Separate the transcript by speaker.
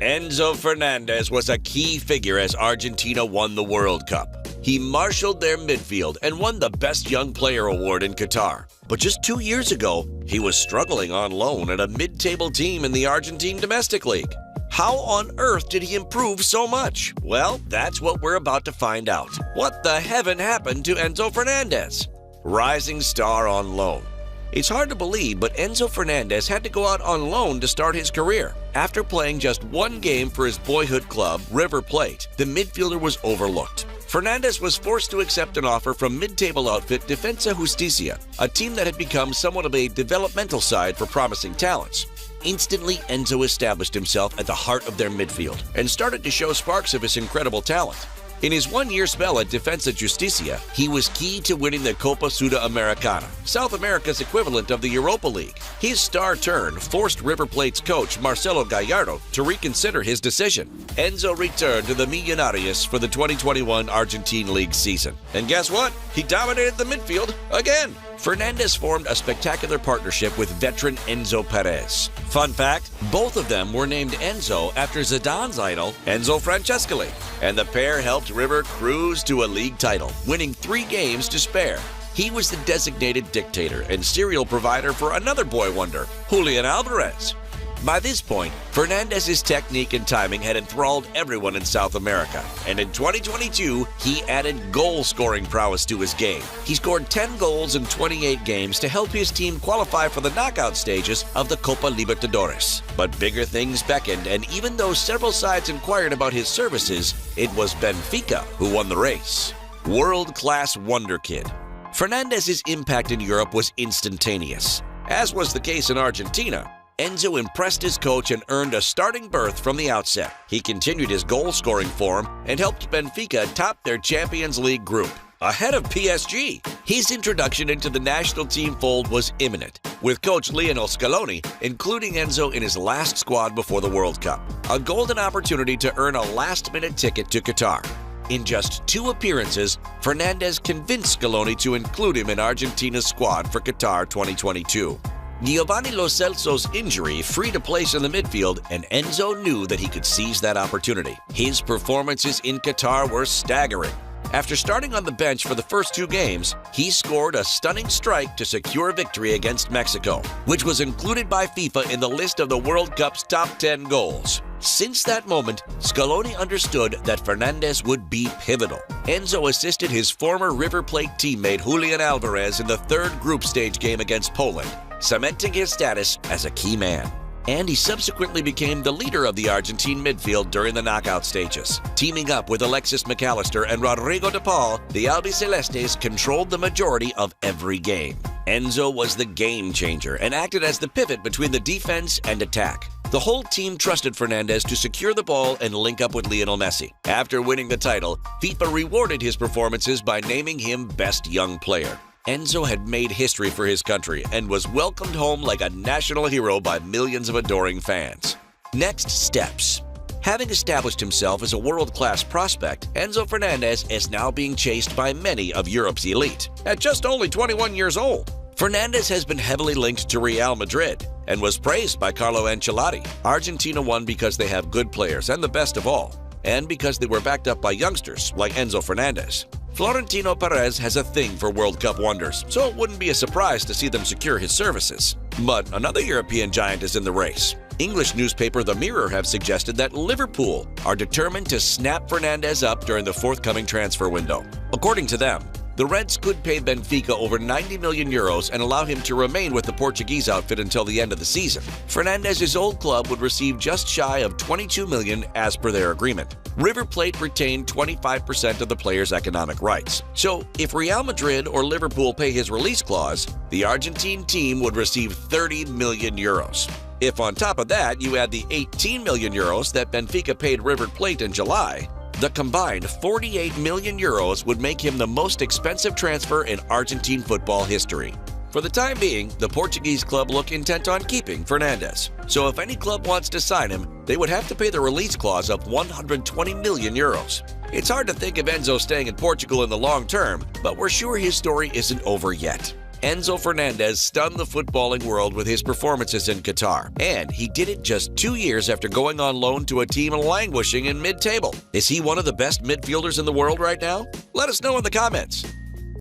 Speaker 1: Enzo Fernandez was a key figure as Argentina won the World Cup. He marshaled their midfield and won the Best Young Player award in Qatar. But just 2 years ago, he was struggling on loan at a mid-table team in the Argentine Domestic League. How on earth did he improve so much? Well, that's what we're about to find out. What the heaven happened to Enzo Fernandez? Rising star on loan. It's hard to believe, but Enzo Fernandez had to go out on loan to start his career. After playing just one game for his boyhood club, River Plate, the midfielder was overlooked. Fernandez was forced to accept an offer from mid-table outfit Defensa Justicia, a team that had become somewhat of a developmental side for promising talents. Instantly, Enzo established himself at the heart of their midfield and started to show sparks of his incredible talent. In his one-year spell at Defensa Justicia, he was key to winning the Copa Sudamericana, South America's equivalent of the Europa League. His star turn forced River Plate's coach Marcelo Gallardo to reconsider his decision. Enzo returned to the Millonarios for the 2021 Argentine League season. And guess what? He dominated the midfield again. Fernandez formed a spectacular partnership with veteran Enzo Perez. Fun fact, both of them were named Enzo after Zidane's idol, Enzo Francescoli, and the pair helped River cruise to a league title, winning 3 games to spare. He was the designated dictator and serial provider for another boy wonder, Julian Alvarez. By this point, Fernandez's technique and timing had enthralled everyone in South America, and in 2022, he added goal-scoring prowess to his game. He scored 10 goals in 28 games to help his team qualify for the knockout stages of the Copa Libertadores. But bigger things beckoned, and even though several sides inquired about his services, it was Benfica who won the race. World-class wonder kid. Fernandez's impact in Europe was instantaneous. As was the case in Argentina, Enzo impressed his coach and earned a starting berth from the outset. He continued his goal-scoring form and helped Benfica top their Champions League group, ahead of PSG. His introduction into the national team fold was imminent, with coach Lionel Scaloni including Enzo in his last squad before the World Cup, a golden opportunity to earn a last-minute ticket to Qatar. In just 2 appearances, Fernandez convinced Scaloni to include him in Argentina's squad for Qatar 2022. Giovanni Lo Celso's injury freed a place in the midfield, and Enzo knew that he could seize that opportunity. His performances in Qatar were staggering. After starting on the bench for the first 2 games, he scored a stunning strike to secure victory against Mexico, which was included by FIFA in the list of the World Cup's top 10 goals. Since that moment, Scaloni understood that Fernandez would be pivotal. Enzo assisted his former River Plate teammate Julian Alvarez in the 3rd group stage game against Poland, cementing his status as a key man. And he subsequently became the leader of the Argentine midfield during the knockout stages. Teaming up with Alexis McAllister and Rodrigo de Paul, the Albicelestes controlled the majority of every game. Enzo was the game changer and acted as the pivot between the defense and attack. The whole team trusted Fernandez to secure the ball and link up with Lionel Messi. After winning the title, FIFA rewarded his performances by naming him Best Young Player. Enzo had made history for his country and was welcomed home like a national hero by millions of adoring fans. Next steps. Having established himself as a world-class prospect, Enzo Fernandez is now being chased by many of Europe's elite. At just only 21 years old, Fernandez has been heavily linked to Real Madrid and was praised by Carlo Ancelotti. Argentina won because they have good players and the best of all, and because they were backed up by youngsters like Enzo Fernandez. Florentino Perez has a thing for World Cup wonders, so it wouldn't be a surprise to see them secure his services. But another European giant is in the race. English newspaper The Mirror have suggested that Liverpool are determined to snap Fernandez up during the forthcoming transfer window. According to them, the Reds could pay Benfica over 90 million euros and allow him to remain with the Portuguese outfit until the end of the season. Fernandez's old club would receive just shy of 22 million as per their agreement. River Plate retained 25% of the player's economic rights. So, if Real Madrid or Liverpool pay his release clause, the Argentine team would receive 30 million euros. If on top of that you add the 18 million euros that Benfica paid River Plate in July, the combined 48 million euros would make him the most expensive transfer in Argentine football history. For the time being, the Portuguese club look intent on keeping Fernandez. So if any club wants to sign him, they would have to pay the release clause of 120 million euros. It's hard to think of Enzo staying in Portugal in the long term, but we're sure his story isn't over yet. Enzo Fernandez stunned the footballing world with his performances in Qatar, and he did it just 2 years after going on loan to a team languishing in mid-table. Is he one of the best midfielders in the world right now? Let us know in the comments.